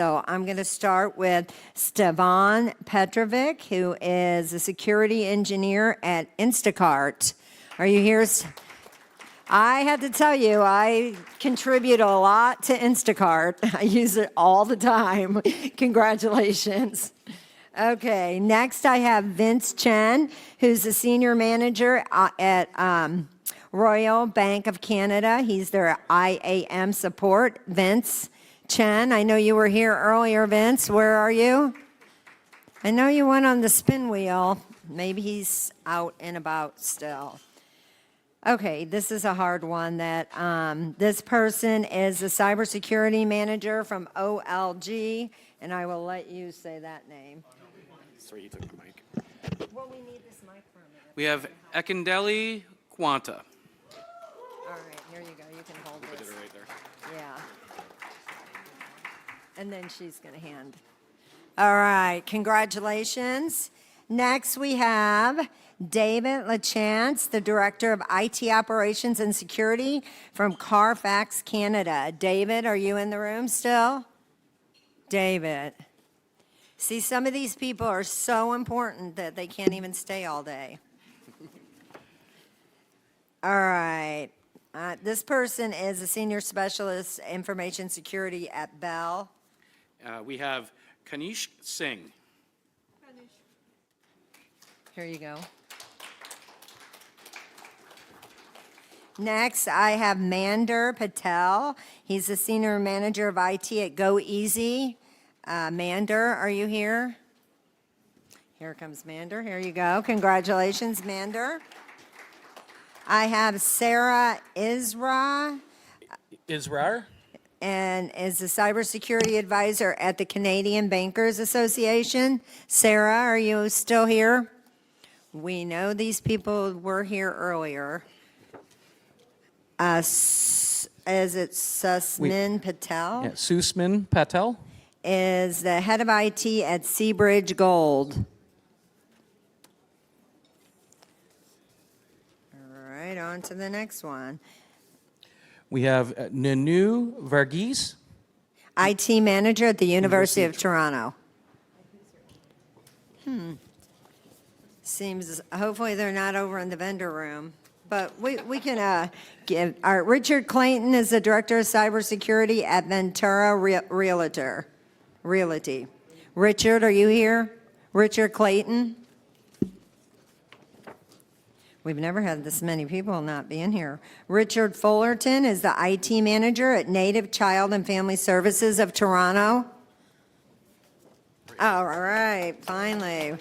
So I'm going to start with Stevan Petrovic, who is a security engineer at Instacart. Are you here? I had to tell you, I contribute a lot to Instacart. I use it all the time. Congratulations. Okay, next I have Vince Chen, who's a senior manager at Royal Bank of Canada. He's their IAM support. Vince Chen, I know you were here earlier, Vince. Where are you? I know you went on the spin wheel. Maybe he's out and about still. Okay, this is a hard one. That this person is a cybersecurity manager from OLG, and I will let you say that name. Sorry, you took the mic. Well, we need this mic for a minute. We have Ekindeli Quanta. All right, here you go. You can hold Put it this. right there. Yeah. And then she's going to hand. All right, congratulations. Next we have David LaChance, the Director of IT Operations and Security from Carfax, Canada. David, are you in the room still? David. See, some of these people are so important that they can't even stay all day. All right. This person is a Senior Specialist Information Security at Bell. We have Kanish Singh. Here you go. Next, I have Mander Patel. He's the Senior Manager of IT at GoEasy. Mander, are you here? Here comes Mander. Here you go. Congratulations, Mander. I have Sarah Israr. And is a cybersecurity advisor at the Canadian Bankers Association. Sarah, are you still here? We know these people were here earlier. Is it Susmin Patel? Yeah, Susmin Patel. Is the head of IT at Seabridge Gold. All right, on to the next one. We have Nanu Varghese. IT manager at the University of Toronto. Seems, hopefully they're not over in the vendor room. But we can give, Richard Clayton is the Director of Cybersecurity at Ventura Realty. Richard, are you here? Richard Clayton? We've never had this many people not being here. Richard Fullerton is the IT manager at Native Child and Family Services of Toronto. All right, finally.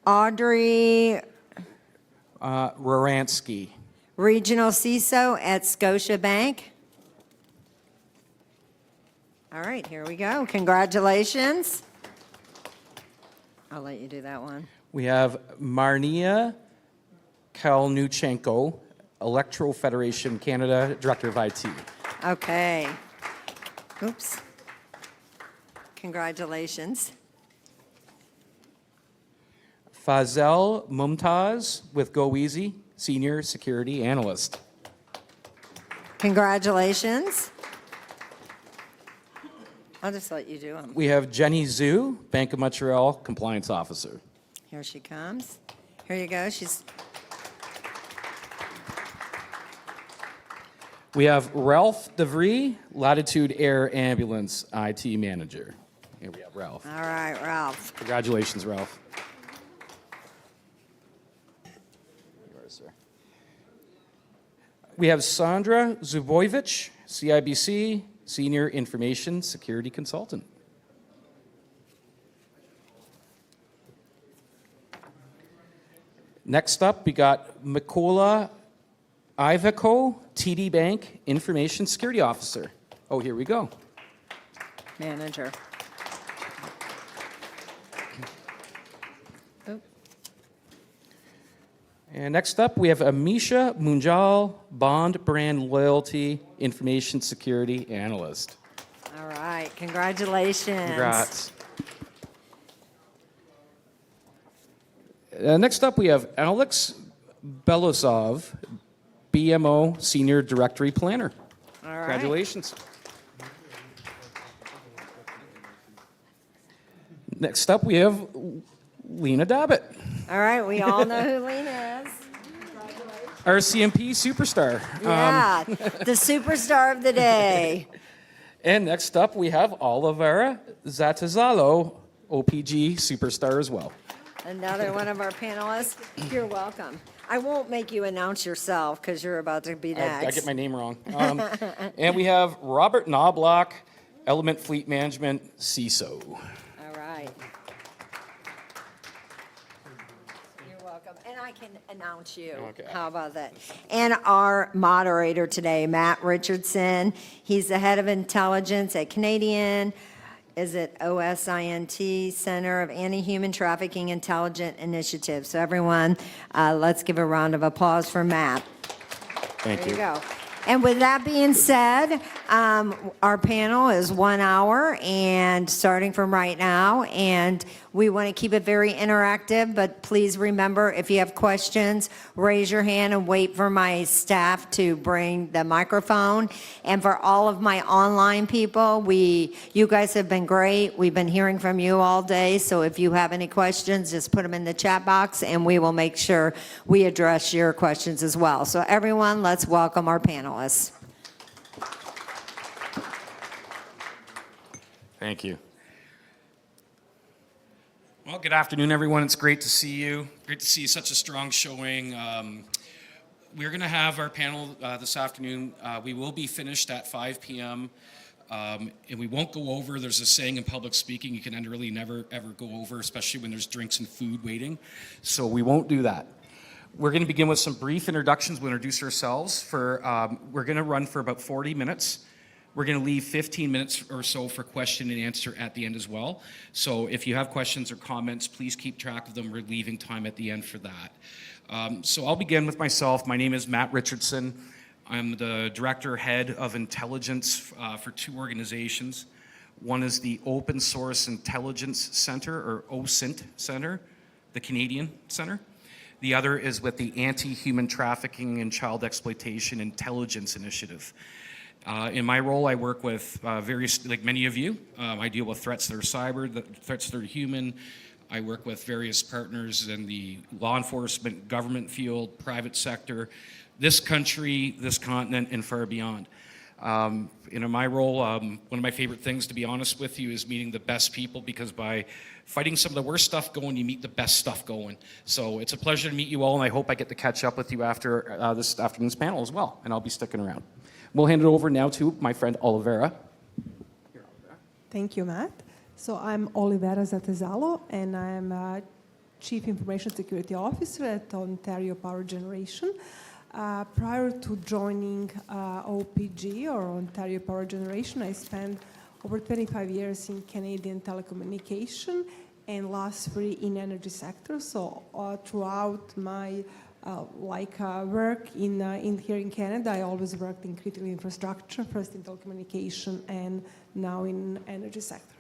Audrey Raransky. Regional CISO at Scotiabank. All right, here we go. Congratulations. I'll let you do that one. We have Marnia Kalnuchenko, Electoral Federation Canada, Director of IT. Okay. Oops. Congratulations. Fazel Mumtaz with GoEasy, Senior Security Analyst. Congratulations. I'll just let you do them. We have Jenny Zhu, Bank of Montreal Compliance Officer. Here she comes. Here you go. We have Ralph DeVry, Latitude Air Ambulance IT Manager. Here we have Ralph. All right, Ralph. Congratulations, Ralph. Yours, sir. We have Sandra Zubovic, CIBC, Senior Information Security Consultant. Next up, we got Mikola Ivako, TD Bank Information Security Officer. Oh, here we go. Manager. Oh. And next up, we have Amisha Munjal, Bond Brand Loyalty Information Security Analyst. All right, congratulations. Congrats. Next up, we have Alex Belosov, BMO Senior Directory Planner. All right. Congratulations. Next up, we have Lina Dabit, All right, we all know who Lina is. RCMP superstar. Yeah, the superstar of the day. And next up, we have Olivera Zatezalo, OPG superstar as well. Another one of our panelists. You're welcome. I won't make you announce yourself because you're about to be next. I get my name wrong. And we have Robert Knoblauch, Element Fleet Management, CISO. All right. You're welcome. And I can announce you. Okay. How about that? And our moderator today, Matt Richardson. He's the head of intelligence at Canadian, is it OSINT, Center of Anti-Human Trafficking Intelligent Initiative. So everyone, let's give a round of applause for Matt. Thank There you. you go. And with that being said, our panel is 1 hour and starting from right now. And we want to keep it very interactive, but please remember, if you have questions, raise your hand and wait for my staff to bring the microphone. And for all of my online people, you guys have been great. We've been hearing from you all day. So if you have any questions, just put them in the chat box and we will make sure we address your questions as well. So everyone, let's welcome our panelists. Thank you. Well, good afternoon, everyone. It's great to see you. Great to see such a strong showing. We're going to have our panel this afternoon. We will be finished at 5 p.m. And we won't go over. There's a saying in public speaking, you can really never, ever go over, especially when there's drinks and food waiting. So we won't do that. We're going to begin with some brief introductions. We'll introduce ourselves. We're going to run for about 40 minutes. We're going to leave 15 minutes or so for question and answer at the end as well. So if you have questions or comments, please keep track of them. We're leaving time at the end for that. So I'll begin with myself. My name is Matt Richardson. I'm the director head of intelligence for 2 organizations. One is the Open Source Intelligence Center, or OSINT Center, the Canadian Center. The other is with the Anti-Human Trafficking and Child Exploitation Intelligence Initiative. In my role, I work with various, like many of you. I deal with threats that are cyber, threats that are human. I work with various partners in the law enforcement, government field, private sector, this country, this continent, and far beyond. In my role, one of my favorite things, to be honest with you, is meeting the best people, because by fighting some of the worst stuff going, you meet the best stuff going. So it's a pleasure to meet you all, and I hope I get to catch up with you after this afternoon's panel as well, and I'll be sticking around. We'll hand it over now to my friend Olivera. Thank you, Matt. So I'm Olivera Zatezalo, and I'm Chief Information Security Officer at Ontario Power Generation. Prior to joining OPG, or Ontario Power Generation, I spent over 25 years in Canadian telecommunication and last 3 in energy sector. So throughout my work here in Canada, I always worked in critical infrastructure, first in telecommunication and now in energy sector.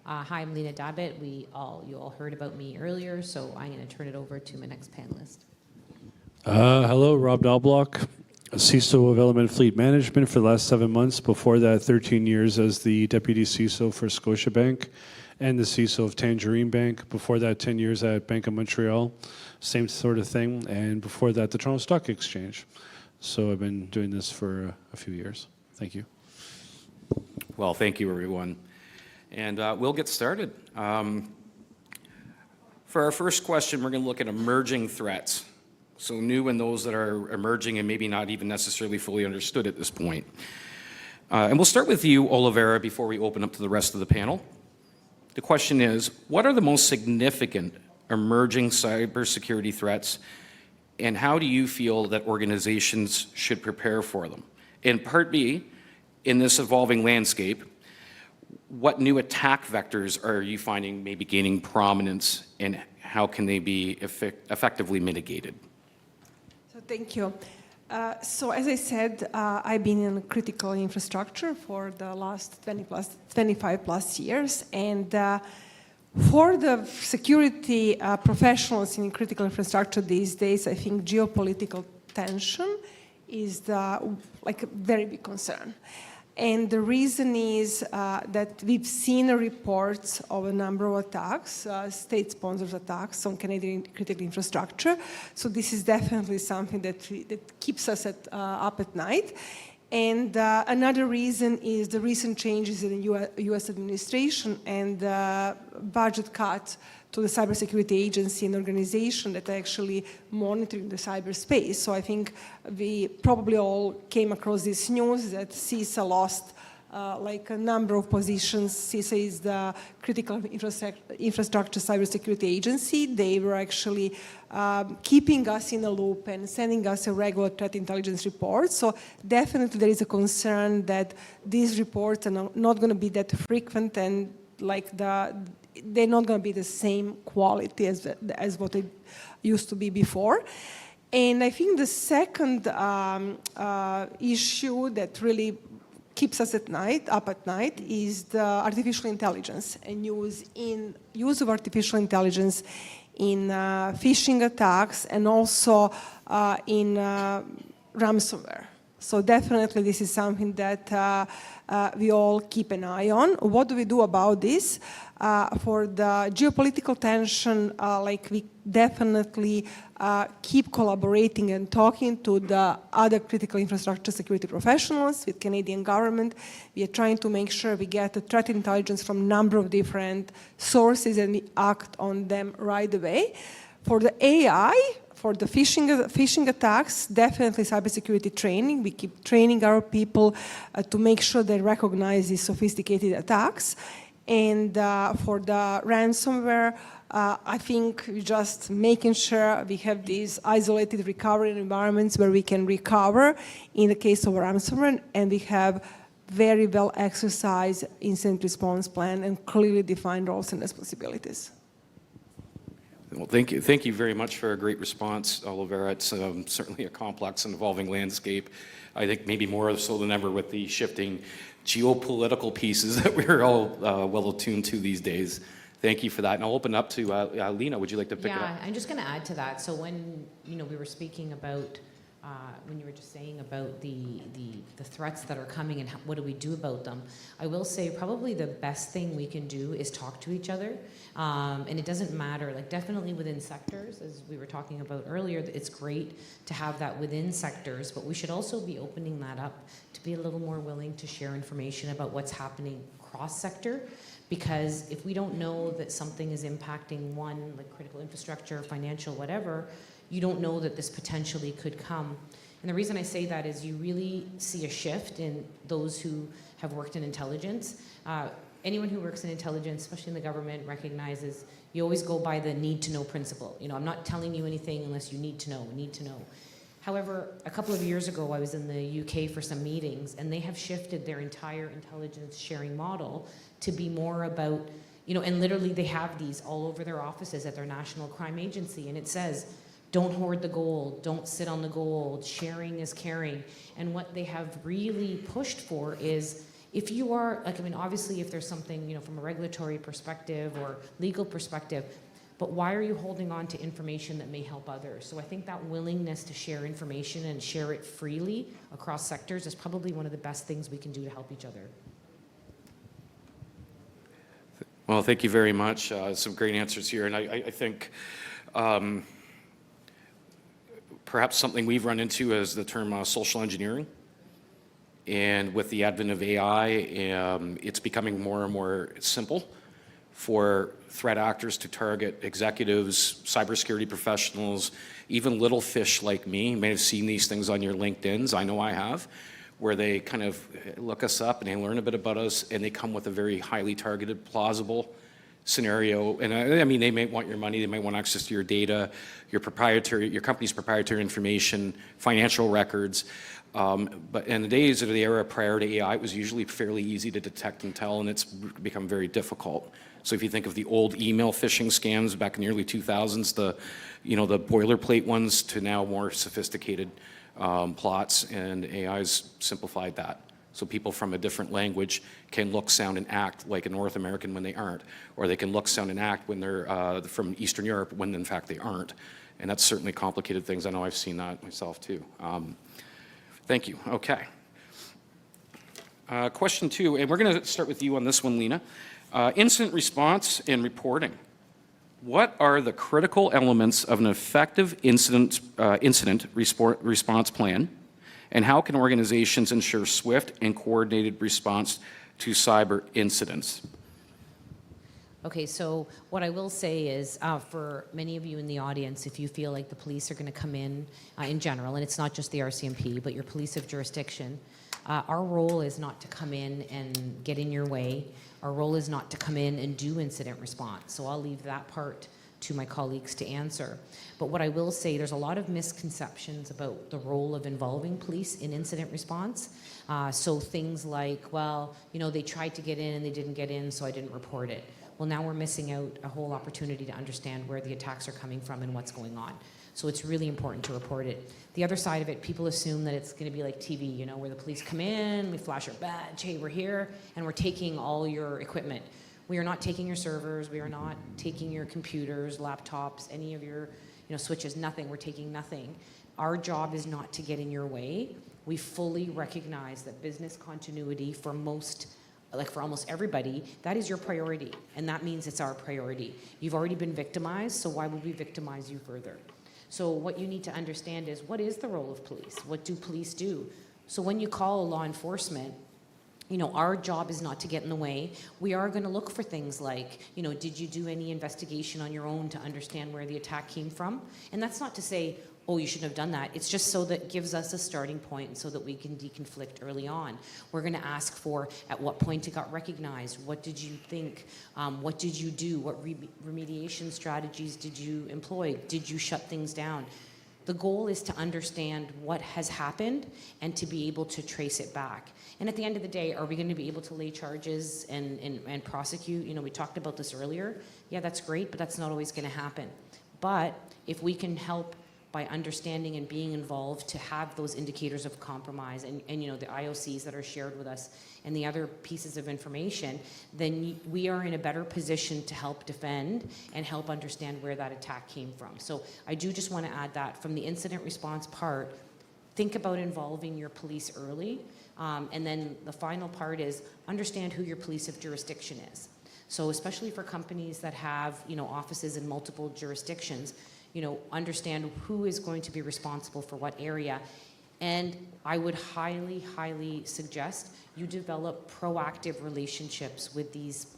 Hi, I'm Lina Dabit. You all heard about me earlier, so I'm going to turn it over to my next panelist. Hello, Rob Knoblauch, CISO of Element Fleet Management for the last 7 months. Before that, 13 years as the Deputy CISO for Scotiabank and the CISO of Tangerine Bank. Before that, 10 years at Bank of Montreal, same sort of thing. And before that, the Toronto Stock Exchange. So I've been doing this for a few years. Thank you. Well, thank you, everyone. And we'll get started. For our first question, we're going to look at emerging threats. So new and those that are emerging and maybe not even necessarily fully understood at this point. And we'll start with you, Olivera, before we open up to the rest of the panel. The question is, what are the most significant emerging cybersecurity threats, and how do you feel that organizations should prepare for them? And part B, in this evolving landscape, what new attack vectors are you finding maybe gaining prominence, and how can they be effectively mitigated? So thank you. So as I said, I've been in critical infrastructure for the last 25 plus years, and for the security professionals in critical infrastructure these days, I think geopolitical tension is like a very big concern. And the reason is that we've seen reports of a number of attacks, state-sponsored attacks on Canadian critical infrastructure. So this is definitely something that keeps us up at night. And another reason is the recent changes in the U.S. administration and budget cut to the cybersecurity agency and organization that are actually monitoring the cyberspace. So I think we probably all came across this news that CISA lost like a number of positions. CISA is the Critical Infrastructure Cybersecurity Agency. They were actually keeping us in a loop and sending us a regular threat intelligence report. So definitely there is a concern that these reports are not going to be that frequent and like they're not going to be the same quality as what it used to be before. And I think the second issue that really keeps us up at night is the artificial intelligence and use of artificial intelligence in phishing attacks and also in ransomware. So definitely this is something that we all keep an eye on. What do we do about this? For the geopolitical tension, like we definitely keep collaborating and talking to the other critical infrastructure security professionals with Canadian government. We are trying to make sure we get the threat intelligence from a number of different sources and we act on them right away. For the AI, for the phishing attacks, definitely cybersecurity training. We keep training our people to make sure they recognize these sophisticated attacks. And for the ransomware, I think just making sure we have these isolated recovery environments where we can recover in the case of ransomware, and we have very well exercised incident response plan and clearly defined roles and responsibilities. Well, thank you very much for a great response, Olivera. It's certainly a complex and evolving landscape. I think maybe more so than ever with the shifting geopolitical pieces that we're all well attuned to these days. Thank you for that. And I'll open up to Lina. Would you like to pick it up? Yeah, I'm just going to add to that. So when we were speaking about when you were just saying about the threats that are coming and what do we do about them, I will say probably the best thing we can do is talk to each other. And it doesn't matter, like definitely within sectors, as we were talking about earlier, it's great to have that within sectors, but we should also be opening that up to be a little more willing to share information about what's happening cross-sector. Because if we don't know that something is impacting one, like critical infrastructure, financial, whatever, you don't know that this potentially could come. And the reason I say that is you really see a shift in those who have worked in intelligence. Anyone who works in intelligence, especially in the government, recognizes you always go by the need to know principle. I'm not telling you anything unless you need to know. However, a couple of years ago, I was in the UK for some meetings, and they have shifted their entire intelligence sharing model to be more about, and literally they have these all over their offices at their National Crime Agency, and it says, don't hoard the gold, don't sit on the gold, sharing is caring. And what they have really pushed for is, if you are, obviously if there's something, from a regulatory perspective or legal perspective, but why are you holding on to information that may help others? So I think that willingness to share information and share it freely across sectors is probably one of the best things we can do to help each other. Well, thank you very much. Some great answers here. And I think perhaps something we've run into is the term social engineering. And with the advent of AI, it's becoming more and more simple for threat actors to target executives, cybersecurity professionals, even little fish like me. You may have seen these things on your LinkedIns, I know I have, where they kind of look us up and they learn a bit about us and they come with a very highly targeted, plausible scenario. And I mean, they may want your money, they might want access to your data, your company's proprietary information, financial records. But in the days of the era prior to AI, it was usually fairly easy to detect and tell, and it's become very difficult. So if you think of the old email phishing scams back in the early 2000s, the boilerplate ones to now more sophisticated plots, and AI's simplified that. So people from a different language can look, sound, and act like a North American when they aren't, or they can look, sound, and act when they're from Eastern Europe when in fact they aren't. And that's certainly complicated things. I know I've seen that myself too. Thank you. Okay. Question 2, and we're going to start with you on this one, Lina. Incident response and reporting. What are the critical elements of an effective incident response plan, and how can organizations ensure swift and coordinated response to cyber incidents? Okay, so what I will say is, for many of you in the audience, if you feel like the police are going to come in general, and it's not just the RCMP, but your police of jurisdiction, our role is not to come in and get in your way. Our role is not to come in and do incident response. So I'll leave that part to my colleagues to answer. But what I will say, there's a lot of misconceptions about the role of involving police in incident response. So things like, well, you know, they tried to get in and they didn't get in, so I didn't report it. Well, now we're missing out a whole opportunity to understand where the attacks are coming from and what's going on. So it's really important to report it. The other side of it, people assume that it's going to be like TV, you know, where the police come in, we flash our badge, hey, we're here, and we're taking all your equipment. We are not taking your servers, we are not taking your computers, laptops, any of your, you know, switches, nothing. We're taking nothing. Our job is not to get in your way. We fully recognize that business continuity for most, like for almost everybody, that is your priority, and that means it's our priority. You've already been victimized, so why would we victimize you further? So what you need to understand is, what is the role of police? What do police do? So when you call law enforcement, you know, our job is not to get in the way. We are going to look for things like, you know, did you do any investigation on your own to understand where the attack came from? And that's not to say, oh, you shouldn't have done that. It's just so that gives us a starting point so that we can deconflict early on. We're going to ask for at what point it got recognized. What did you think? What did you do? What remediation strategies did you employ? Did you shut things down? The goal is to understand what has happened and to be able to trace it back. And at the end of the day, are we going to be able to lay charges and prosecute? You know, we talked about this earlier. Yeah, that's great, but that's not always going to happen. But if we can help by understanding and being involved to have those indicators of compromise and you know, the IOCs that are shared with us and the other pieces of information, then we are in a better position to help defend and help understand where that attack came from. So I do just want to add that from the incident response part, think about involving your police early. And then the final part is understand who your police of jurisdiction is. So especially for companies that have, you know, offices in multiple jurisdictions, you know, understand who is going to be responsible for what area. And I would highly, highly suggest you develop proactive relationships with these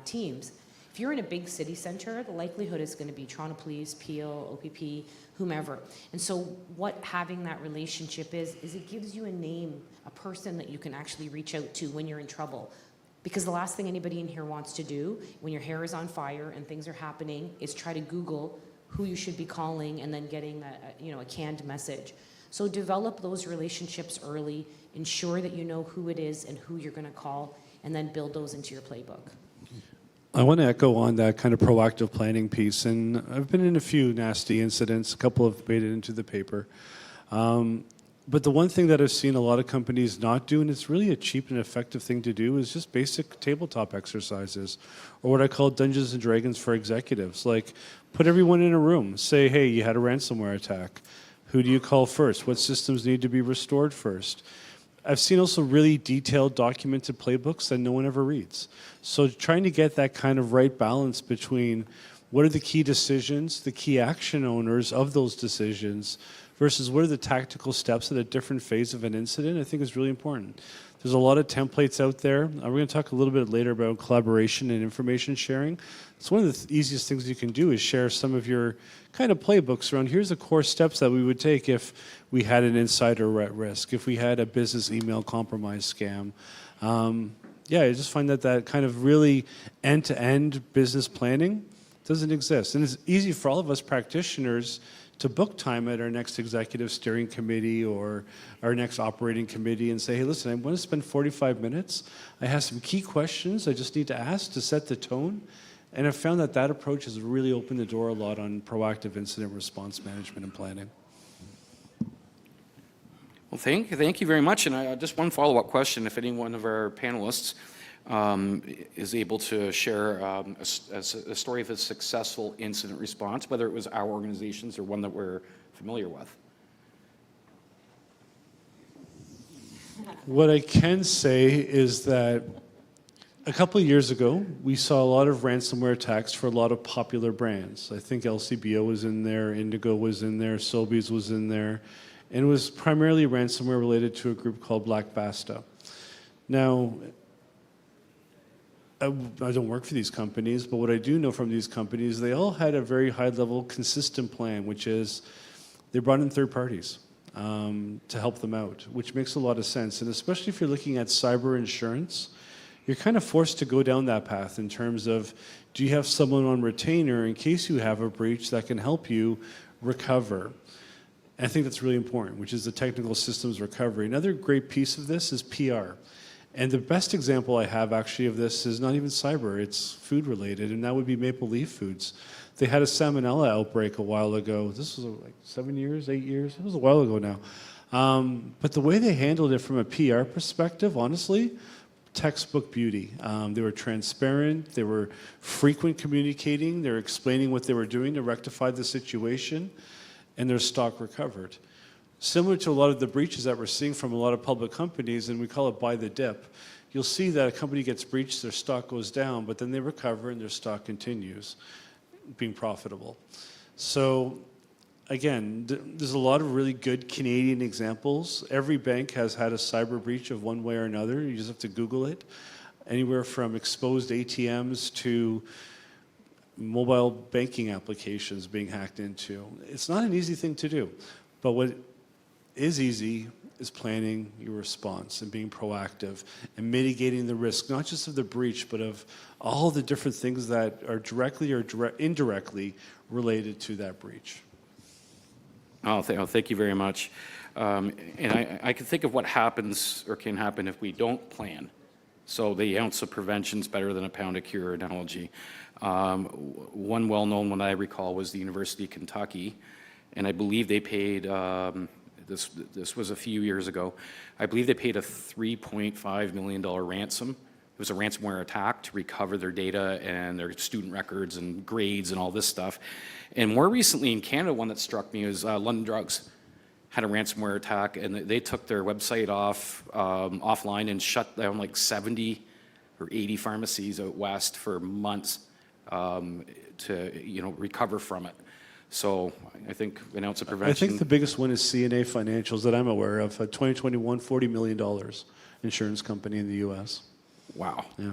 teams. If you're in a big city center, the likelihood is going to be Toronto Police, Peel, OPP, whomever. And so what having that relationship is it gives you a name, a person that you can actually reach out to when you're in trouble. Because the last thing anybody in here wants to do when your hair is on fire and things are happening is try to Google who you should be calling and then getting a canned message. So develop those relationships early, ensure that you know who it is and who you're going to call, and then build those into your playbook. I want to echo on that kind of proactive planning piece, and I've been in a few nasty incidents. A couple have made it into the paper. But the one thing that I've seen a lot of companies not do, and it's really a cheap and effective thing to do, is just basic tabletop exercises, or what I call Dungeons and Dragons for executives. Like, put everyone in a room. Say, hey, you had a ransomware attack. Who do you call first? What systems need to be restored first? I've seen also really detailed documented playbooks that no one ever reads. So trying to get that kind of right balance between what are the key decisions, the key action owners of those decisions, versus what are the tactical steps at a different phase of an incident, I think is really important. There's a lot of templates out there. We're going to talk a little bit later about collaboration and information sharing. It's one of the easiest things you can do is share some of your kind of playbooks around here's the core steps that we would take if we had an insider at risk, if we had a business email compromise scam. I just find that kind of really end-to-end business planning doesn't exist. And it's easy for all of us practitioners to book time at our next executive steering committee or our next operating committee and say, hey, listen, I want to spend 45 minutes. I have some key questions I just need to ask to set the tone. And I've found that approach has really opened the door a lot on proactive incident response management and planning. Well, thank you very much. And just one follow-up question, if any one of our panelists is able to share a story of a successful incident response, whether it was our organizations or one that we're familiar with. What I can say is that a couple of years ago, we saw a lot of ransomware attacks for a lot of popular brands. I think LCBO was in there, Indigo was in there, Sobeys was in there, and it was primarily ransomware related to a group called Black Basta. Now, I don't work for these companies, but what I do know from these companies, they all had a very high-level, consistent plan, which is they brought in third parties to help them out, which makes a lot of sense. And especially if you're looking at cyber insurance, you're kind of forced to go down that path in terms of, do you have someone on retainer in case you have a breach that can help you recover? And I think that's really important, which is the technical systems recovery. Another great piece of this is PR. And the best example I have actually of this is not even cyber, it's food related, and that would be Maple Leaf Foods. They had a salmonella outbreak a while ago. This was like 7 years, 8 years? It was a while ago now. But the way they handled it from a PR perspective, honestly, textbook beauty. They were transparent, they were frequent communicating, they were explaining what they were doing to rectify the situation, and their stock recovered. Similar to a lot of the breaches that we're seeing from a lot of public companies, and we call it buy the dip, you'll see that a company gets breached, their stock goes down, but then they recover and their stock continues being profitable. So again, there's a lot of really good Canadian examples. Every bank has had a cyber breach of one way or another. You just have to Google it. Anywhere from exposed ATMs to mobile banking applications being hacked into. It's not an easy thing to do, but what is easy is planning your response and being proactive and mitigating the risk, not just of the breach, but of all the different things that are directly or indirectly related to that breach. Thank you very much. And I can think of what happens or can happen if we don't plan. So the ounce of prevention is better than a pound of cure analogy. One well-known one I recall was the University of Kentucky, and I believe they paid, this was a few years ago, I believe they paid a $3.5 million ransom. It was a ransomware attack to recover their data and their student records and grades and all this stuff. And more recently in Canada, one that struck me was London Drugs had a ransomware attack, and they took their website offline and shut down like 70 or 80 pharmacies out west for months to recover from it. So I think an ounce of prevention. I think the biggest one is CNA Financials that I'm aware of. 2021, $40 million insurance company in the U.S. Wow. Yeah.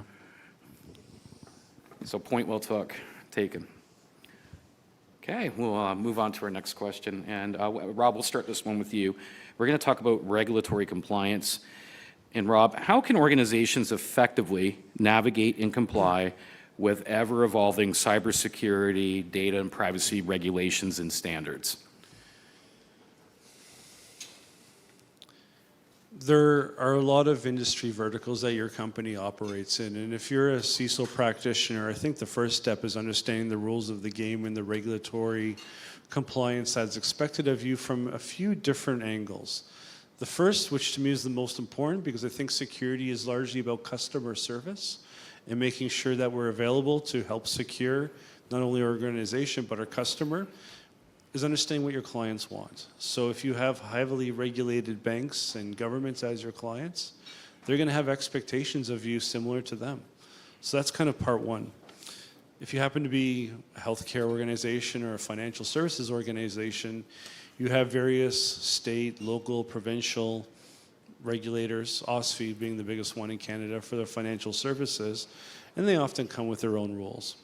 So point well taken. Okay, we'll move on to our next question. And Rob, we'll start this one with you. We're going to talk about regulatory compliance. And Rob, how can organizations effectively navigate and comply with ever-evolving cybersecurity, data and privacy regulations and standards? There are a lot of industry verticals that your company operates in, and if you're a CISO practitioner, I think the first step is understanding the rules of the game and the regulatory compliance that's expected of you from a few different angles. The first, which to me is the most important, because I think security is largely about customer service and making sure that we're available to help secure not only our organization but our customer, is understanding what your clients want. So if you have heavily regulated banks and governments as your clients, they're going to have expectations of you similar to them. So that's kind of part one. If you happen to be a healthcare organization or a financial services organization, you have various state, local, provincial regulators, OSFI being the biggest one in Canada for their financial services, and they often come with their own rules.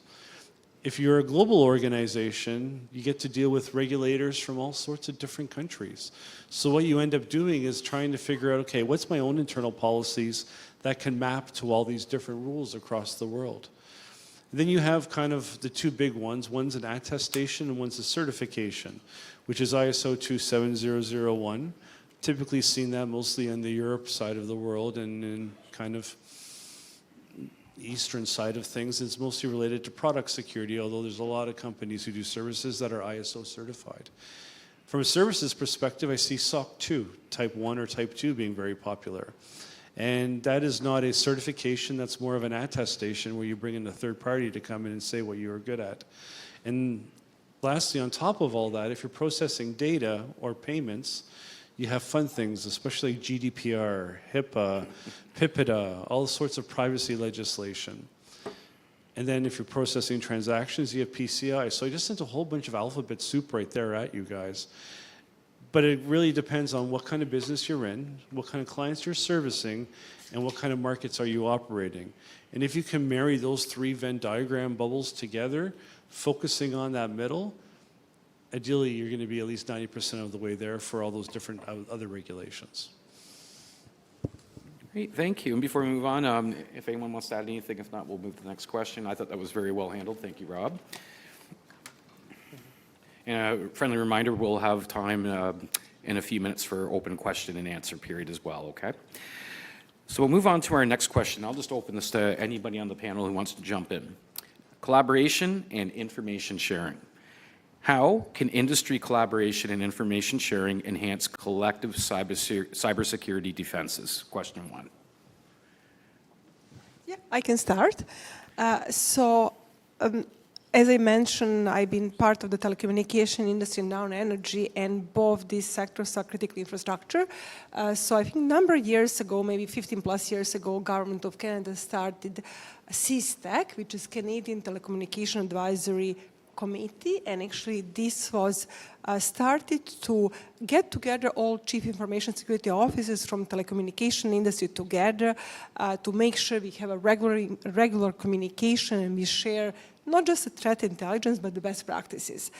If you're a global organization, you get to deal with regulators from all sorts of different countries. So what you end up doing is trying to figure out, okay, what's my own internal policies that can map to all these different rules across the world? Then you have kind of the two big ones. One's an attestation and one's a certification, which is ISO 27001. Typically seen that mostly on the Europe side of the world and in kind of eastern side of things. It's mostly related to product security, although there's a lot of companies who do services that are ISO certified. From a services perspective, I see SOC 2, Type 1 or Type 2 being very popular. And that is not a certification, that's more of an attestation where you bring in a third party to come in and say what you are good at. And lastly, on top of all that, if you're processing data or payments, You have fun things, especially GDPR, HIPAA, PIPEDA, all sorts of privacy legislation. And then if you're processing transactions, you have PCI. So I just sent a whole bunch of alphabet soup right there at you guys. But it really depends on what kind of business you're in, what kind of clients you're servicing, and what kind of markets are you operating. And if you can marry those three Venn diagram bubbles together, focusing on that middle, ideally you're going to be at least 90% of the way there for all those different other regulations. Great, thank you. And before we move on, if anyone wants to add anything, if not, we'll move to the next question. I thought that was very well handled. Thank you, Rob. And a friendly reminder, we'll have time in a few minutes for open question and answer period as well, okay? So we'll move on to our next question. I'll just open this to anybody on the panel who wants to jump in. Collaboration and information sharing. How can industry collaboration and information sharing enhance collective cybersecurity defenses? Question one. Yeah, I can start. As I mentioned, I've been part of the telecommunication industry, now in energy, and both these sectors are critical infrastructure. So I think a number of years ago, maybe 15 plus years ago, Government of Canada started CISTEC, which is Canadian Telecommunication Advisory Committee, and actually this was started to get together all chief information security officers from telecommunication industry together to make sure we have a regular communication and we share not just the threat intelligence, but the best practices.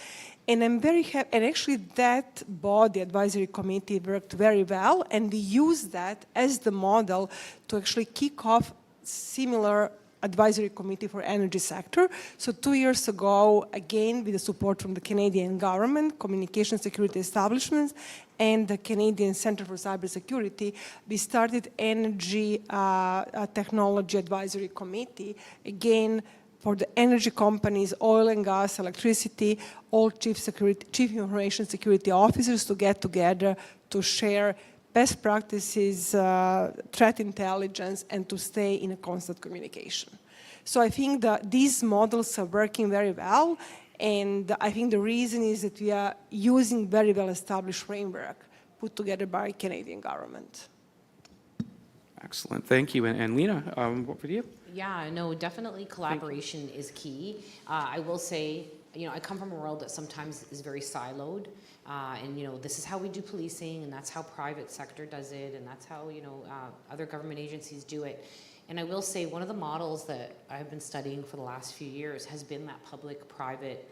And I'm very happy, and actually that body, advisory committee, worked very well, and we used that as the model to actually kick off similar advisory committee for energy sector. So 2 years ago, again, with the support from the Canadian government, communication security establishments, and the Canadian Center for Cybersecurity, we started energy technology advisory committee, again, for the energy companies, oil and gas, electricity, all chief information security officers to get together to share best practices, threat intelligence, and to stay in a constant communication. So I think that these models are working very well, and I think the reason is that we are using very well-established framework put together by Canadian government. Excellent, thank you. And Lina, what for you? Yeah, no, definitely collaboration is key. I will say, I come from a world that sometimes is very siloed, and this is how we do policing, and that's how private sector does it, and that's how other government agencies do it. And I will say one of the models that I've been studying for the last few years has been that public-private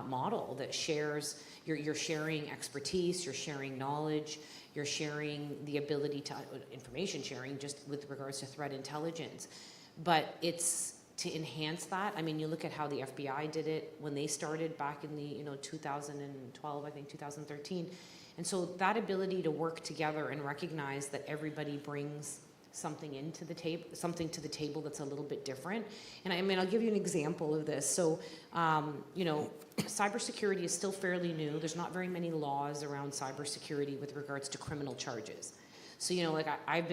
model that shares, you're sharing expertise, you're sharing knowledge, you're sharing the ability to, information sharing just with regards to threat intelligence. But it's to enhance that. I mean, you look at how the FBI did it when they started back in the 2012, I think 2013. And so that ability to work together and recognize that everybody brings something into the table, something to the table that's a little bit different. And I mean, I'll give you an example of this. So, cybersecurity is still fairly new. There's not very many laws around cybersecurity with regards to criminal charges. So, like I've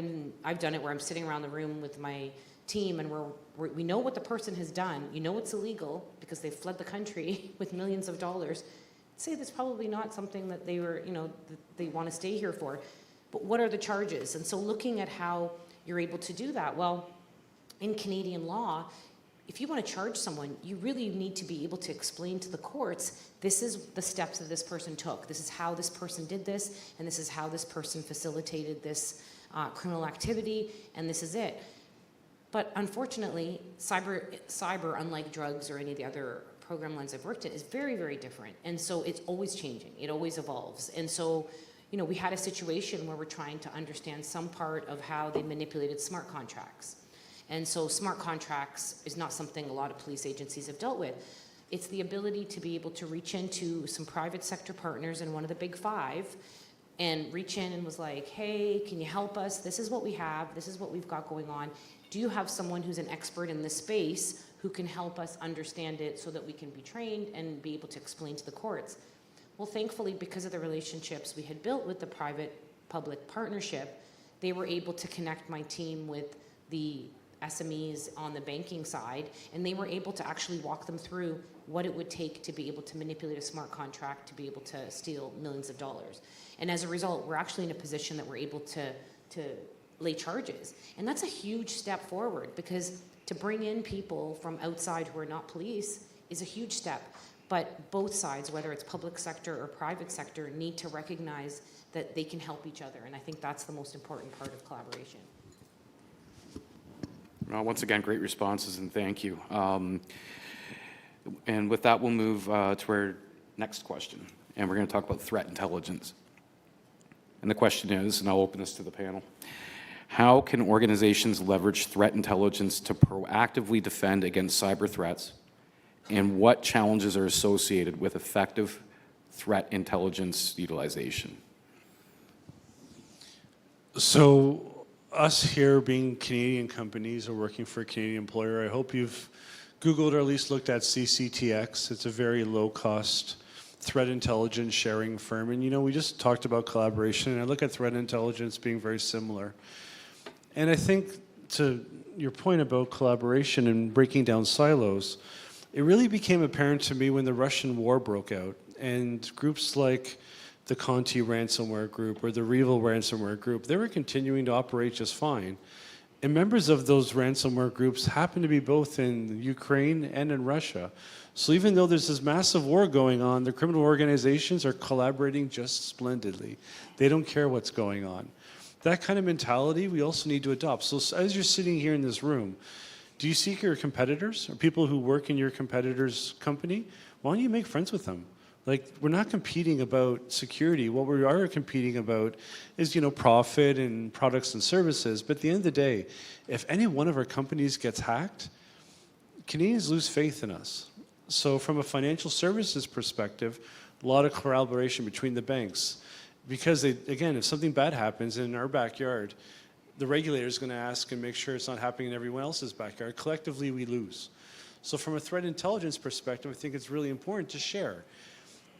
done it where I'm sitting around the room with my team and we know what the person has done. It's illegal because they've fled the country with millions of dollars. Say that's probably not something that they were, that they want to stay here for. But what are the charges? And so looking at how you're able to do that, well, in Canadian law, if you want to charge someone, you really need to be able to explain to the courts, this is the steps that this person took. This is how this person did this, and this is how this person facilitated this criminal activity, and this is it. But unfortunately, cyber, unlike drugs or any of the other program lines I've worked in, is very, very different. And so it's always changing. It always evolves. And so, we had a situation where we're trying to understand some part of how they manipulated smart contracts. And so smart contracts is not something a lot of police agencies have dealt with. It's the ability to be able to reach into some private sector partners in one of the big five and reach in and was like, hey, can you help us? This is what we have. This is what we've got going on. Do you have someone who's an expert in this space who can help us understand it so that we can be trained and be able to explain to the courts? Well, thankfully, because of the relationships we had built with the private-public partnership, they were able to connect my team with the SMEs on the banking side, and they were able to actually walk them through, what it would take to be able to manipulate a smart contract to be able to steal millions of dollars. And as a result, we're actually in a position that we're able to lay charges. And that's a huge step forward, because to bring in people from outside who are not police is a huge step. But both sides, whether it's public sector or private sector, need to recognize that they can help each other. And I think that's the most important part of collaboration. Once again, great responses, and thank you. And with that, we'll move to our next question, and we're going to talk about threat intelligence. And the question is, and I'll open this to the panel, how can organizations leverage threat intelligence to proactively defend against cyber threats, and what challenges are associated with effective threat intelligence utilization? So us here being Canadian companies or working for a Canadian employer, I hope you've Googled or at least looked at CCTX. It's a very low-cost threat intelligence sharing firm. And, you know, we just talked about collaboration, and I look at threat intelligence being very similar. And I think to your point about collaboration and breaking down silos, it really became apparent to me when the Russian war broke out, and groups like the Conti ransomware group or the Revil ransomware group, they were continuing to operate just fine. And members of those ransomware groups happen to be both in Ukraine and in Russia. So even though there's this massive war going on, the criminal organizations are collaborating just splendidly. They don't care what's going on. That kind of mentality we also need to adopt. So as you're sitting here in this room, do you seek your competitors or people who work in your competitor's company? Why don't you make friends with them? Like, we're not competing about security. What we are competing about is, you know, profit and products and services. But at the end of the day, if any one of our companies gets hacked, Canadians lose faith in us. So from a financial services perspective, a lot of collaboration between the banks. Because, again, if something bad happens in our backyard, the regulator is going to ask and make sure it's not happening in everyone else's backyard. Collectively, we lose. So from a threat intelligence perspective, I think it's really important to share.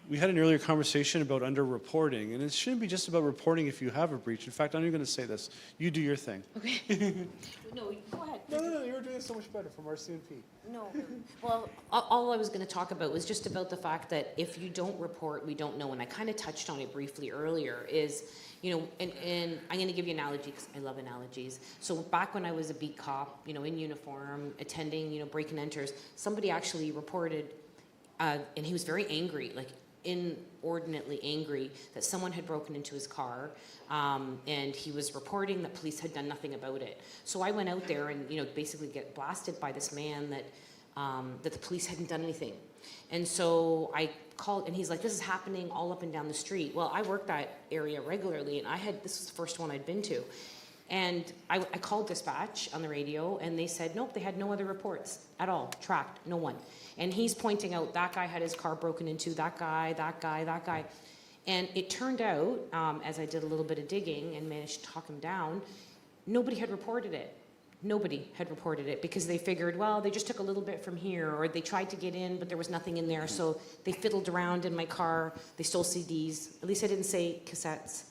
We had an earlier conversation about under-reporting, and it shouldn't be just about reporting if you have a breach. In fact, I'm even going to say this. You do your thing. Okay. No, go ahead. No, you were doing it so much better from RCMP. No. Well, all I was going to talk about was just about the fact that if you don't report, we don't know. And I kind of touched on it briefly earlier is, you know, and I'm going to give you an analogy because I love analogies. So back when I was a beat cop, you know, in uniform, attending, you know, break and enters, somebody actually reported, and he was very angry, like inordinately angry that someone had broken into his car, and he was reporting that police had done nothing about it. So I went out there and, you know, basically get blasted by this man that that the police hadn't done anything. And so I called, and he's like, this is happening all up and down the street. Well, I worked that area regularly, and this was the first one I'd been to. And I called dispatch on the radio, and they said, nope, they had no other reports at all, tracked, no one. And he's pointing out that guy had his car broken into, that guy, that guy, that guy. And it turned out, as I did a little bit of digging and managed to talk him down, nobody had reported it. Nobody had reported it because they figured, well, they just took a little bit from here, or they tried to get in, but there was nothing in there. So they fiddled around in my car. They stole CDs. At least I didn't say cassettes.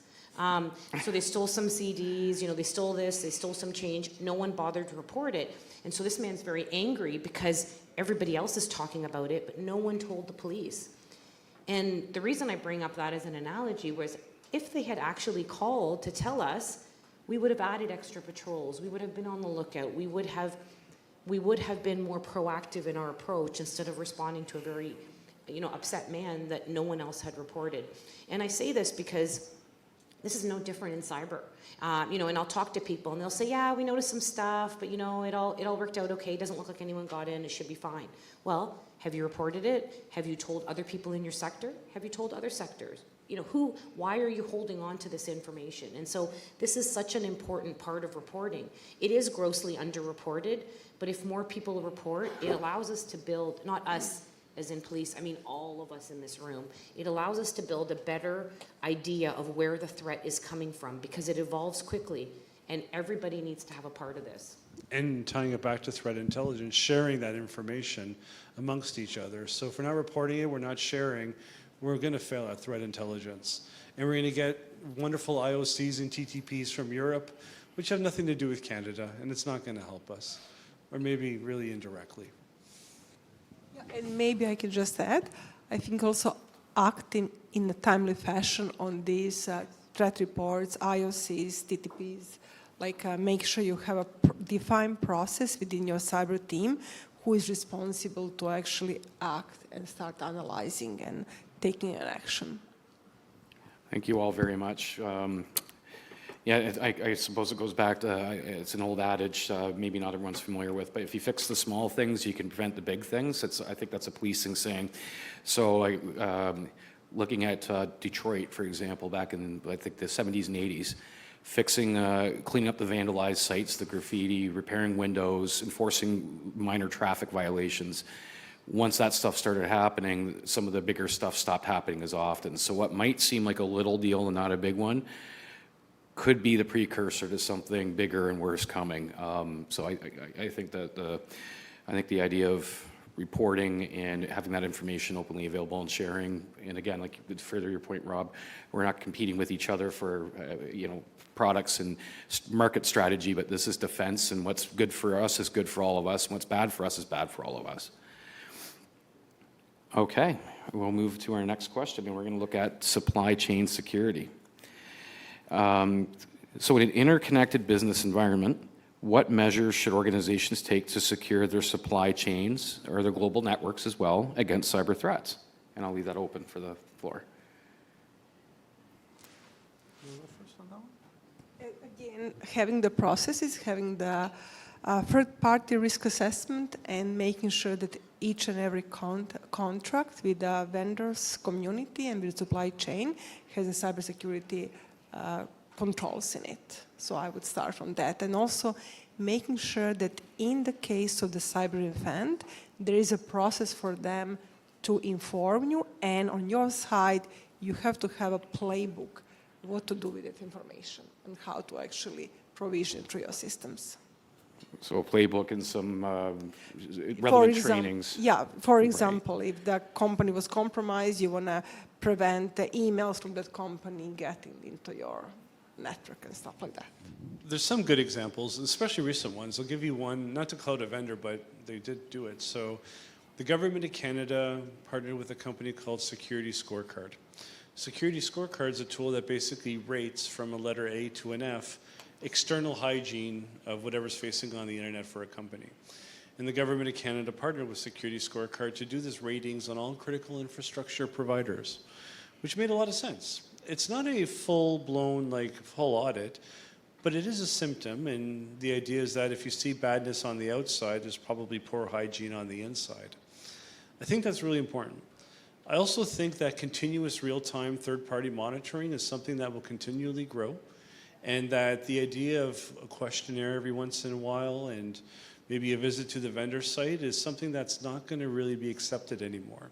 So they stole some CDs, you know, they stole this, they stole some change. No one bothered to report it. And so this man's very angry because everybody else is talking about it, but no one told the police. And the reason I bring up that as an analogy was if they had actually called to tell us, we would have added extra patrols. We would have been on the lookout. We would have been more proactive in our approach instead of responding to a very, you know, upset man that no one else had reported. And I say this because this is no different in cyber. You know, and I'll talk to people and they'll say, yeah, we noticed some stuff, but you know, it all worked out okay. It doesn't look like anyone got in. It should be fine. Well, have you reported it? Have you told other people in your sector? Have you told other sectors? You know, why are you holding on to this information? And so this is such an important part of reporting. It is grossly underreported, but if more people report, it allows us to build, not us as in police, I mean all of us in this room, it allows us to build a better idea of where the threat is coming from because it evolves quickly and everybody needs to have a part of this. And tying it back to threat intelligence, sharing that information amongst each other. So if we're not reporting it, we're not sharing, we're going to fail at threat intelligence. And we're going to get wonderful IOCs and TTPs from Europe, which have nothing to do with Canada, and it's not going to help us, or maybe really indirectly. Yeah, And maybe I can just add, I think also acting in a timely fashion on these threat reports, IOCs, TTPs, like make sure you have a defined process within your cyber team who is responsible to actually act and start analyzing and taking an action. Thank you all very much. Yeah, I suppose it goes back to, it's an old adage, maybe not everyone's familiar with, but if you fix the small things, you can prevent the big things. I think that's a policing saying. So looking at Detroit, for example, back in, I think, the 70s and 80s, fixing, cleaning up the vandalized sites, the graffiti, repairing windows, enforcing minor traffic violations. Once that stuff started happening, some of the bigger stuff stopped happening as often. So what might seem like a little deal and not a big one could be the precursor to something bigger and worse coming. So I think that the idea of reporting and having that information openly available and sharing, and again, like further your point, Rob, we're not competing with each other for products and market strategy, but this is defense, and what's good for us is good for all of us, and what's bad for us is bad for all of us. Okay, we'll move to our next question, and we're going to look at supply chain security. So in an interconnected business environment, what measures should organizations take to secure their supply chains or their global networks as well against cyber threats? And I'll leave that open for the floor. Again, having the processes, having the third-party risk assessment, and making sure that each and every contract with the vendors community and with the supply chain has a cybersecurity controls in it. So I would start from that. And also making sure that in the case of the cyber event, there is a process for them to inform you, and on your side, you have to have a playbook, what to do with that information and how to actually provision it through your systems. So a playbook and some relevant trainings. Yeah, for example, if the company was compromised, you want to prevent the emails from that company getting into your network and stuff like that. There's some good examples, especially recent ones. I'll give you one, not to cloud a vendor, but they did do it. So the government of Canada partnered with a company called Security Scorecard. Security Scorecard is a tool that basically rates from a letter A to an F external hygiene of whatever's facing on the internet for a company. And the government of Canada partnered with Security Scorecard to do this ratings on all critical infrastructure providers, which made a lot of sense. It's not a full-blown, full audit, but it is a symptom, and the idea is that if you see badness on the outside, there's probably poor hygiene on the inside. I think that's really important. I also think that continuous real-time third-party monitoring is something that will continually grow, and that the idea of a questionnaire every once in a while and maybe a visit to the vendor site is something that's not going to really be accepted anymore.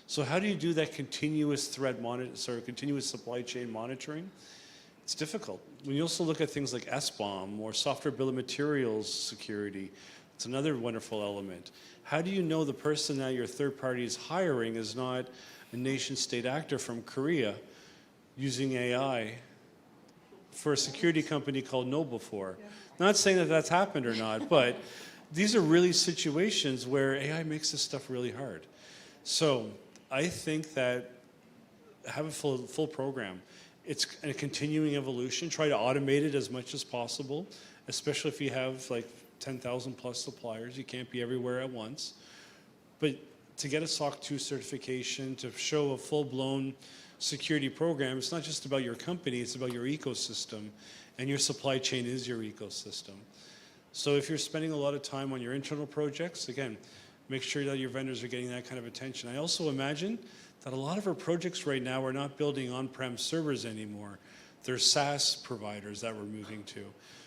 So how do you do that continuous continuous supply chain monitoring? It's difficult. When you also look at things like SBOM or software bill of materials security, it's another wonderful element. How do you know the person that your third party is hiring is not a nation state actor from Korea using AI for a security company called Knoblauch? Yeah. Not saying that that's happened or not, but these are really situations where AI makes this stuff really hard. So I think that have a full program. It's a continuing evolution. Try to automate it as much as possible, especially if you have 10,000 plus suppliers. You can't be everywhere at once. But to get a SOC 2 certification, to show a full-blown security program, it's not just about your company, it's about your ecosystem, and your supply chain is your ecosystem. So if you're spending a lot of time on your internal projects, again, make sure that your vendors are getting that kind of attention. I also imagine that a lot of our projects right now are not building on-prem servers anymore. They're SaaS providers that we're moving to.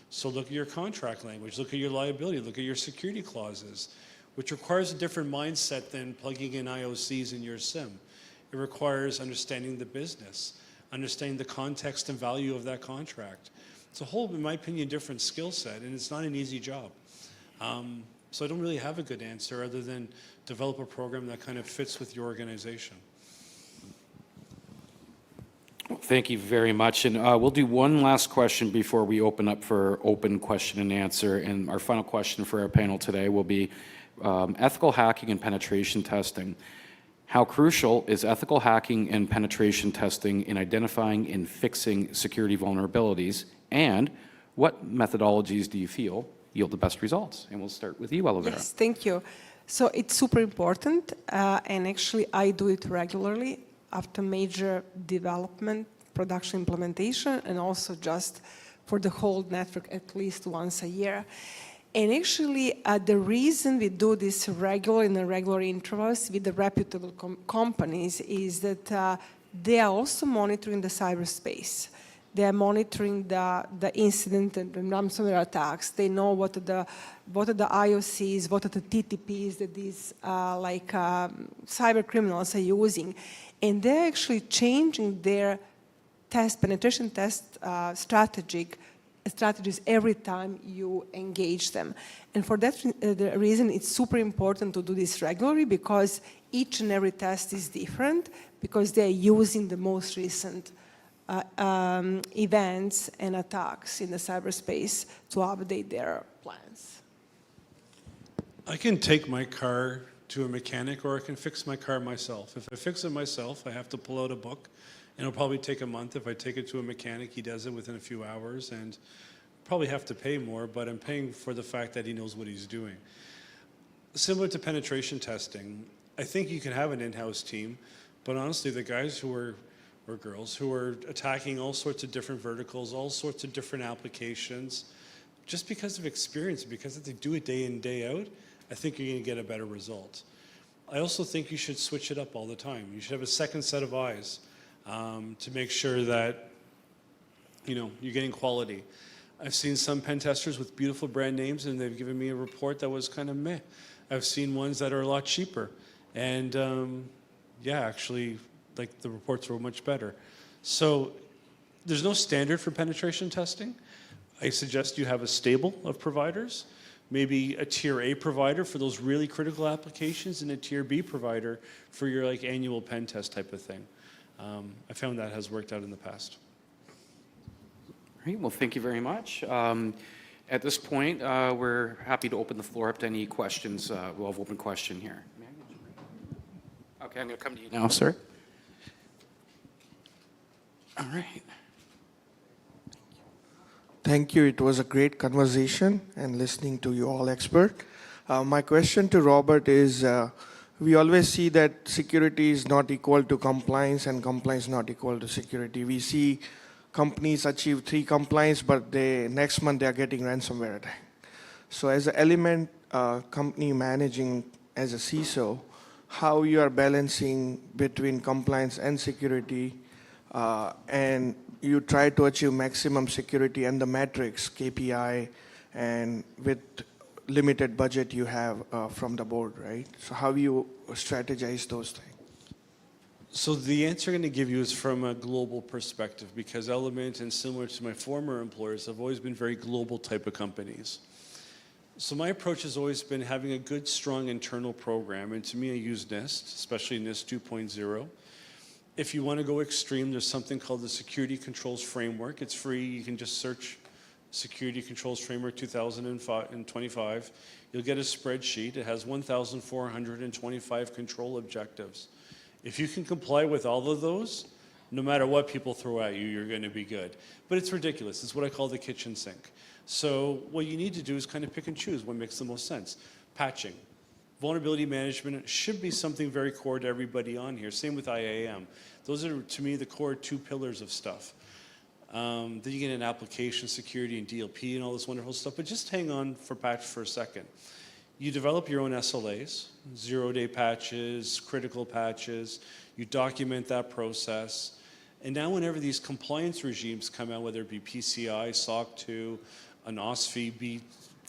So look at your contract language, look at your liability, look at your security clauses, which requires a different mindset than plugging in IOCs in your SIM. It requires understanding the business, understanding the context and value of that contract. It's a whole, in my opinion, different skill set, and it's not an easy job. So I don't really have a good answer other than develop a program that kind of fits with your organization. Well, thank you very much. And we'll do one last question before we open up for open question and answer. And our final question for our panel today will be, ethical hacking and penetration testing. How crucial is ethical hacking and penetration testing in identifying and fixing security vulnerabilities? And what methodologies do you feel yield the best results? And we'll start with you, Olivera. Yes, thank you. So it's super important, and actually I do it regularly after major development, production implementation, and also just for the whole network at least once a year. And actually, the reason we do this in regular intervals with the reputable companies is that they are also monitoring the cyberspace. They are monitoring the incident and ransomware attacks. They know what are the IOCs, what are the TTPs that these cyber criminals are using. And they're actually changing their penetration test strategies every time you engage them. And for that the reason, it's super important to do this regularly, because each and every test is different, because they're using the most recent events and attacks in the cyberspace to update their plans. I can take my car to a mechanic, or I can fix my car myself. If I fix it myself, I have to pull out a book, and it'll probably take a month. If I take it to a mechanic, he does it within a few hours, and probably have to pay more, but I'm paying for the fact that he knows what he's doing. Similar to penetration testing, I think you can have an in-house team, but honestly, the guys who are, or girls, who are attacking all sorts of different verticals, all sorts of different applications, just because of experience, because if they do it day in, day out, I think you're going to get a better result. I also think you should switch it up all the time. You should have a second set of eyes to make sure that you're getting quality. I've seen some pen testers with beautiful brand names, and they've given me a report that was kind of meh. I've seen ones that are a lot cheaper, and actually, like, the reports were much better. So there's no standard for penetration testing. I suggest you have a stable of providers, maybe a tier A provider for those really critical applications, and a tier B provider for your annual pen test type of thing. I found that has worked out in the past. Great. Well, thank you very much. At this point, we're happy to open the floor up to any questions. We'll have open question here. Okay, I'm going to come to you now, sir. All right. Thank you. It was a great conversation and listening to you all expert. My question to Robert is, we always see that security is not equal to compliance and compliance not equal to security. We see companies achieve 3 compliance, but next month they are getting ransomware attack. So as an element company managing as a CISO, how you are balancing between compliance and security, and you try to achieve maximum security and the metrics, KPI, and with limited budget you have from the board, right? So how you strategize those things? So the answer I'm going to give you is from a global perspective, because Element, and similar to my former employers, have always been very global type of companies. So my approach has always been having a good, strong internal program, and to me I use NIST, especially NIST 2.0. If you want to go extreme, there's something called the Security Controls Framework. It's free. You can just search Security Controls Framework 2025. You'll get a spreadsheet. It has 1,425 control objectives. If you can comply with all of those, no matter what people throw at you, you're going to be good. But it's ridiculous. It's what I call the kitchen sink. So what you need to do is kind of pick and choose what makes the most sense. Patching. Vulnerability management should be something very core to everybody on here. Same with IAM. Those are, to me, the core 2 pillars of stuff. Then you get an application security and DLP and all this wonderful stuff, but just hang on for patch for a second. You develop your own SLAs, 0-day patches, critical patches. You document that process. And now whenever these compliance regimes come out, whether it be PCI, SOC 2, an OSFI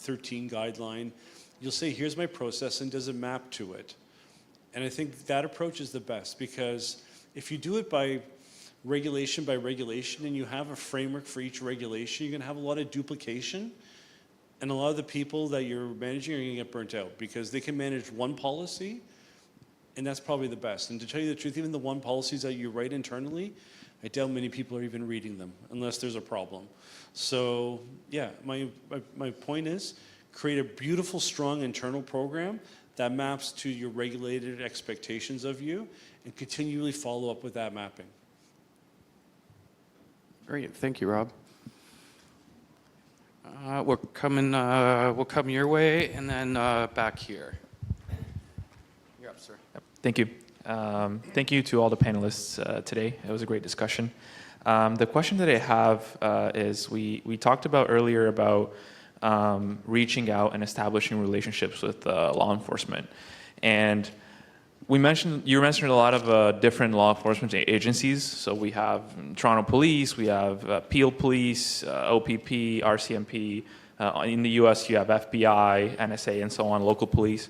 B13 guideline, you'll say, here's my process, and does it map to it? And I think that approach is the best, because if you do it by regulation, and you have a framework for each regulation, you're going to have a lot of duplication, and a lot of the people that you're managing are going to get burnt out, because they can manage one policy, and that's probably the best. And to tell you the truth, even the one policies that you write internally, I doubt many people are even reading them, unless there's a problem. So yeah, my point is, create a beautiful, strong internal program that maps to your regulated expectations of you, and continually follow up with that mapping. Great, thank you, Rob. We'll come your way, and then back here. You're up, sir. Thank you. Thank you to all the panelists today. It was a great discussion. The question that I have is we talked about earlier about reaching out and establishing relationships with law enforcement. And you mentioned a lot of different law enforcement agencies. So we have Toronto Police, we have Peel Police, OPP, RCMP. In the US, you have FBI, NSA, and so on, local police.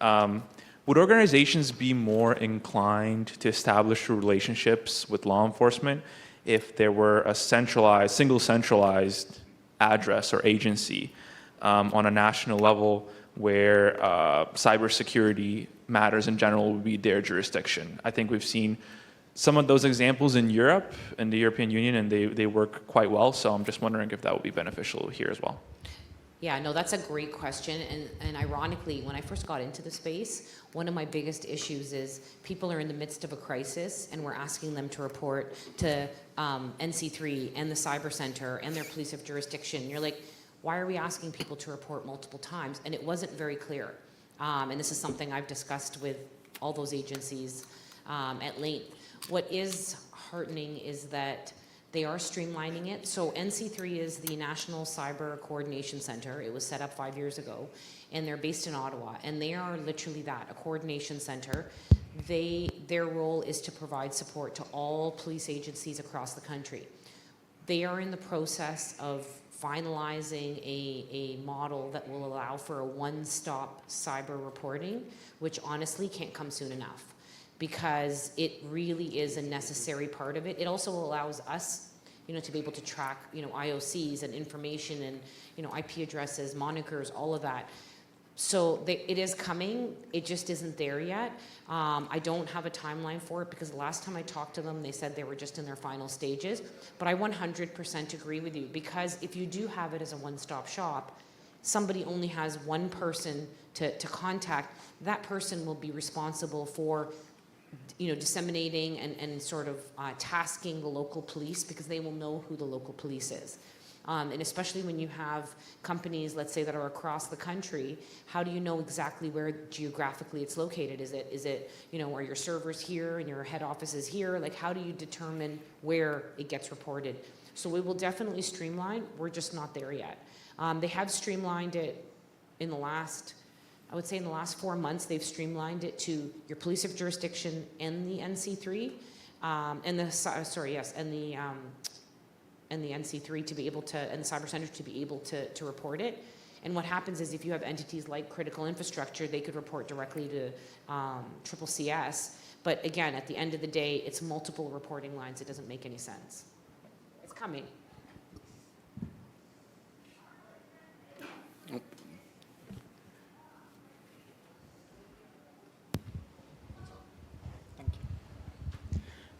Would organizations be more inclined to establish relationships with law enforcement if there were a single centralized address or agency on a national level where cybersecurity matters in general would be their jurisdiction? I think we've seen some of those examples in Europe and the European Union, and they work quite well. So I'm just wondering if that would be beneficial here as well. Yeah, no, that's a great question. And ironically, when I first got into the space, one of my biggest issues is people are in the midst of a crisis and we're asking them to report to NC3 and the Cyber Center and their police of jurisdiction. You're like, why are we asking people to report multiple times? And it wasn't very clear. And this is something I've discussed with all those agencies at length. What is heartening is that they are streamlining it. So NC3 is the National Cyber Coordination Center. It was set up 5 years ago, and they're based in Ottawa. And they are literally that, a coordination center. Their role is to provide support to all police agencies across the country. They are in the process of finalizing a model that will allow for a one-stop cyber reporting, which honestly can't come soon enough, because it really is a necessary part of it. It also allows us, to be able to track, IOCs and information and, IP addresses, monikers, all of that. So it is coming. It just isn't there yet. I don't have a timeline for it because the last time I talked to them, they said they were just in their final stages. But I 100% agree with you, because if you do have it as a one-stop shop, somebody only has one person to contact. That person will be responsible for disseminating and sort of tasking the local police, because they will know who the local police is. And especially when you have companies, let's say, that are across the country, how do you know exactly where geographically it's located? Is it are your servers here and your head office is here? Like, how do you determine where it gets reported? So we will definitely streamline. We're just not there yet. They have streamlined it in the last 4 months. They've streamlined it to your police of jurisdiction and the NC3, and the NC3 to be able to, and the Cyber Center to be able to report it. And what happens is, if you have entities like critical infrastructure, they could report directly to CCC. But again, at the end of the day, it's multiple reporting lines. It doesn't make any sense. It's coming.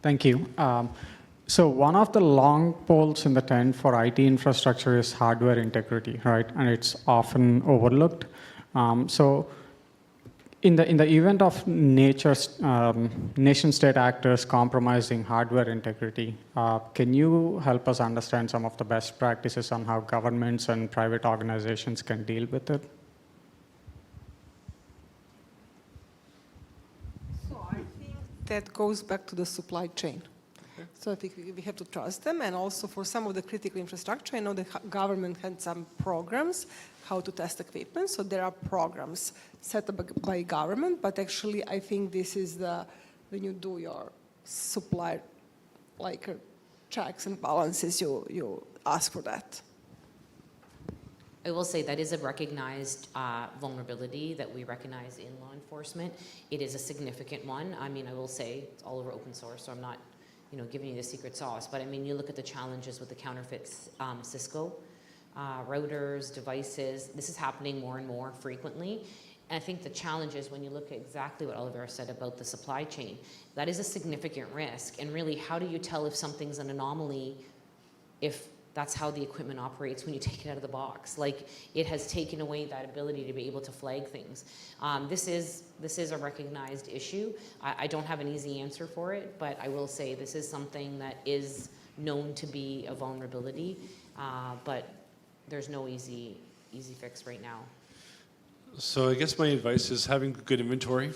Thank you. So one of the long poles in the tent for IT infrastructure is hardware integrity, right? And it's often overlooked. So in the event of nation-state actors compromising hardware integrity, can you help us understand some of the best practices on how governments and private organizations can deal with it? That goes back to the supply chain. So I think we have to trust them, and also for some of the critical infrastructure, I know the government had some programs how to test equipment. So there are programs set up by government, but actually I think this is when you do your supply checks and balances, you ask for that. I will say that is a recognized vulnerability that we recognize in law enforcement. It is a significant one. I mean, I will say it's all over open source, so I'm not, giving you the secret sauce. But I mean, you look at the challenges with the counterfeits, Cisco routers, devices. This is happening more and more frequently. And I think the challenge is, when you look at exactly what Olivera said about the supply chain, that is a significant risk. And really, how do you tell if something's an anomaly if that's how the equipment operates when you take it out of the box. Like, it has taken away that ability to be able to flag things. This is a recognized issue. I don't have an easy answer for it, but I will say this is something that is known to be a vulnerability, but there's no easy fix right now. So I guess my advice is having good inventory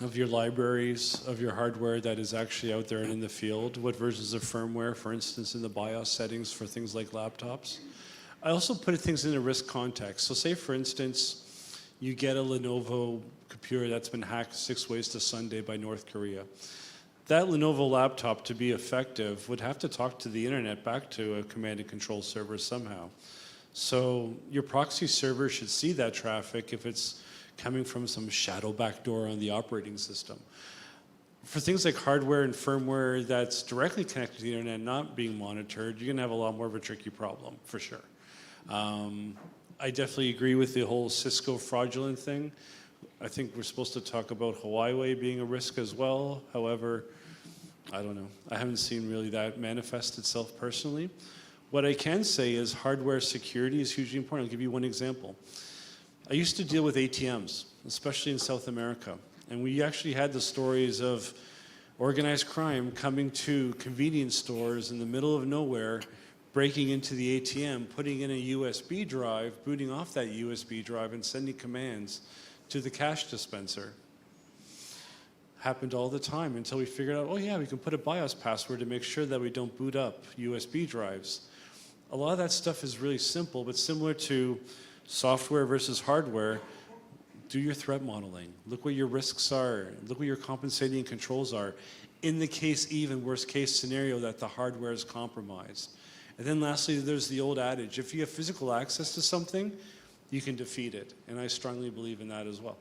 of your libraries, of your hardware that is actually out there and in the field. What versions of firmware, for instance, in the BIOS settings for things like laptops. I also put things in a risk context. So say, for instance, you get a Lenovo computer that's been hacked 6 ways to Sunday by North Korea. That Lenovo laptop, to be effective, would have to talk to the internet back to a command and control server somehow. So your proxy server should see that traffic if it's coming from some shadow backdoor on the operating system. For things like hardware and firmware that's directly connected to the internet not being monitored, you're going to have a lot more of a tricky problem, for sure. I definitely agree with the whole Cisco fraudulent thing. I think we're supposed to talk about Huawei being a risk as well. However, I don't know. I haven't seen really that manifest itself personally. What I can say is hardware security is hugely important. I'll give you one example. I used to deal with ATMs, especially in South America. And we actually had the stories of organized crime coming to convenience stores in the middle of nowhere, breaking into the ATM, putting in a USB drive, booting off that USB drive, and sending commands to the cash dispenser. Happened all the time until we figured out, oh yeah, we can put a BIOS password to make sure that we don't boot up USB drives. A lot of that stuff is really simple, but similar to software versus hardware, do your threat modeling. Look what your risks are. Look what your compensating controls are. In the case, even worst case scenario, that the hardware is compromised. And then lastly, there's the old adage, if you have physical access to something, you can defeat it. And I strongly believe in that as well.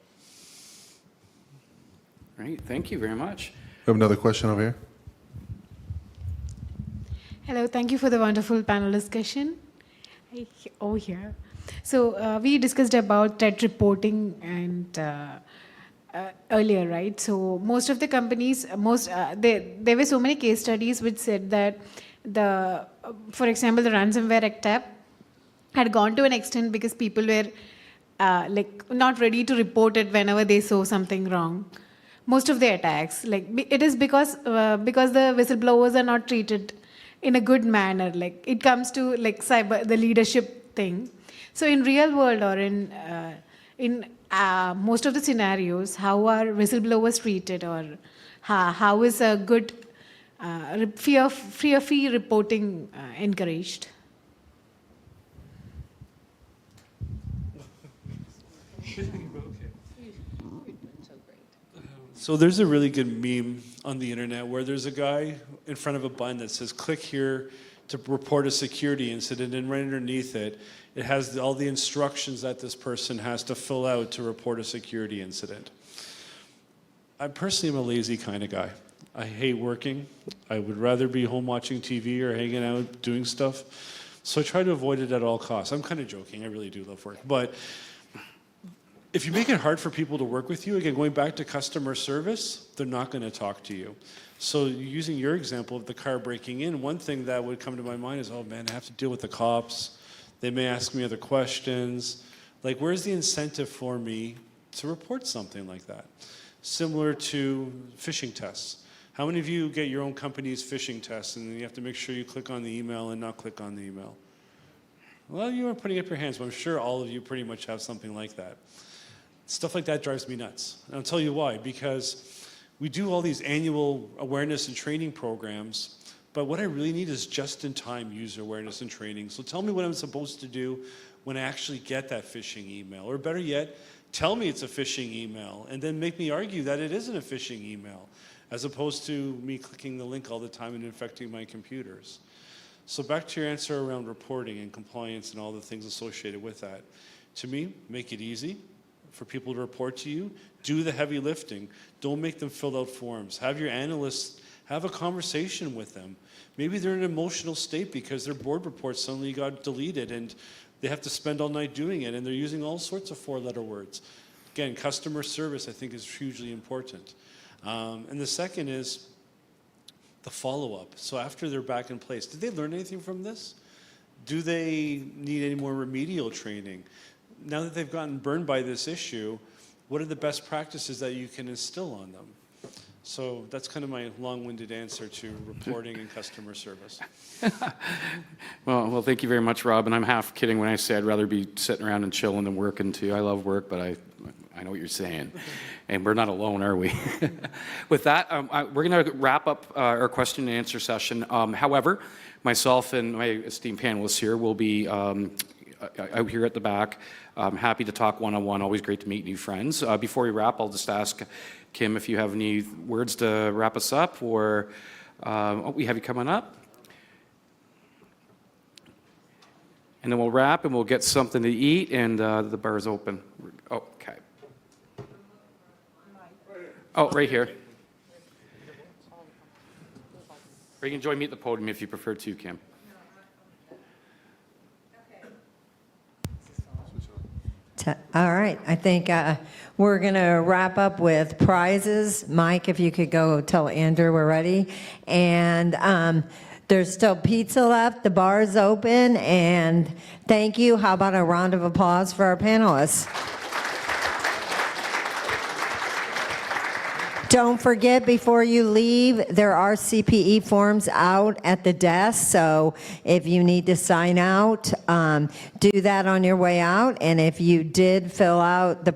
Great, thank you very much. We have another question over here. Hello, thank you for the wonderful panel discussion. Over here. So we discussed about threat reporting and earlier, right? So most of the companies, there were so many case studies which said that for example, the ransomware attack had gone to an extent because people were not ready to report it whenever they saw something wrong. Most of the attacks, it is because the whistleblowers are not treated in a good manner. Like it comes to the leadership thing. So in real world or in most of the scenarios, how are whistleblowers treated, or how is a good free reporting encouraged? So there's a really good meme on the internet where there's a guy in front of a button that says, click here to report a security incident, and right underneath it, it has all the instructions that this person has to fill out to report a security incident. I personally am a lazy kind of guy. I hate working. I would rather be home watching TV or hanging out doing stuff. So I try to avoid it at all costs. I'm kind of joking. I really do love work. But if you make it hard for people to work with you, again, going back to customer service, they're not going to talk to you. So using your example of the car breaking in, one thing that would come to my mind is, oh man, I have to deal with the cops. They may ask me other questions. Like, where's the incentive for me to report something like that? Similar to phishing tests. How many of you get your own company's phishing tests and then you have to make sure you click on the email and not click on the email? Well, you aren't putting up your hands, but I'm sure all of you pretty much have something like that. Stuff like that drives me nuts. And I'll tell you why. Because we do all these annual awareness and training programs, but what I really need is just-in-time user awareness and training. So tell me what I'm supposed to do when I actually get that phishing email. Or better yet, tell me it's a phishing email, and then make me argue that it isn't a phishing email, as opposed to me clicking the link all the time and infecting my computers. So back to your answer around reporting and compliance and all the things associated with that. To me, make it easy for people to report to you. Do the heavy lifting. Don't make them fill out forms. Have your analysts have a conversation with them. Maybe they're in an emotional state because their board report suddenly got deleted and they have to spend all night doing it, and they're using all sorts of four-letter words. Again, customer service, I think, is hugely important. And the second is the follow-up. So after they're back in place, did they learn anything from this? Do they need any more remedial training? Now that they've gotten burned by this issue, what are the best practices that you can instill on them? So that's kind of my long-winded answer to reporting and customer service. Well, thank you very much, Rob. And I'm half kidding when I say I'd rather be sitting around and chilling than working too. I love work, but I know what you're saying. And we're not alone, are we? With that, we're going to wrap up our question and answer session. However, myself and my esteemed panelists here will be out here at the back. I'm happy to talk one-on-one. Always great to meet new friends. Before we wrap, I'll just ask Kim if you have any words to wrap us up, or we have you coming up. And then we'll wrap and we'll get something to eat, and the bar is open. Oh, okay. Oh, right here. Or you can join me at the podium if you prefer to, Kim. All right, I think we're going to wrap up with prizes. Mike, if you could go tell Andrew we're ready. And there's still pizza left. The bar's open. And thank you. How about a round of applause for our panelists? Don't forget, before you leave, there are CPE forms out at the desk, so if you need to sign out, do that on your way out. And if you did fill out the